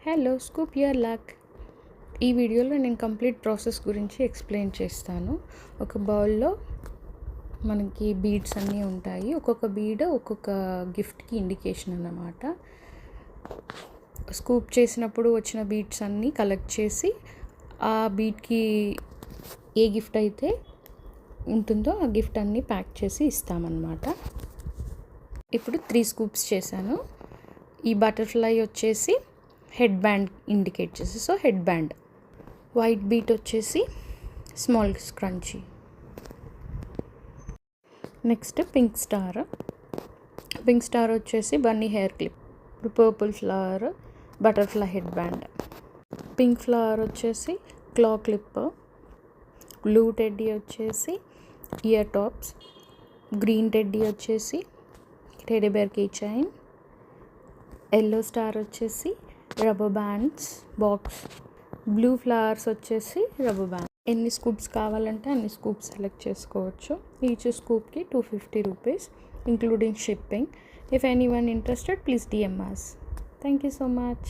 Hello scoop your luck. ఈ వీడియోలో నేను కంప్లీట్ ప్రాసెస్ గురించి ఎక్స్ప్లెయిన్ చేస్తాను. ఒక బౌల్లో మనకి బీడ్స్ అన్నీ ఉంటాయి. ఒక్కొక్క బీడ్ ఒక్కొక్క గిఫ్ట్కి ఇండికేషన్ అన్నమాట. స్కూప్ చేసినప్పుడు వచ్చిన బీడ్స్ అన్నీ కలెక్ట్ చేసి ఆ బీడ్కి ఏ గిఫ్ట్ అయితే ఉంటుందో ఆ గిఫ్ట్ అన్నీ ప్యాక్ చేసి ఇస్తామన్నమాట. ఇప్పుడు 3 స్కూప్స్ చేశాను. ఈ బటర్ఫ్లై వచ్చేసి హెడ్ బ్యాండ్ ఇండికేట్ చేసి, so head band. White bead వచ్చేసి small scrunchie. Next pink star వచ్చేసి బన్నీ హెయిర్ క్లిప్. ఇప్పుడు purple flower butterfly head band. Pink flower వచ్చేసి క్లా క్లిప్. బ్లూ టెడ్డీ వచ్చేసి ఇయర్ టాప్స్. గ్రీన్ టెడ్డీ వచ్చేసి teddy bear key chain. Yellow star వచ్చేసి rubber bands box. Blue flowers వచ్చేసి rubber band. ఎన్ని scoops కావాలంటే అన్ని scoops select చేసుకోవచ్చు. Each స్కూప్కి 250 rupees including shipping. If anyone interested please DM us. Thank you so much.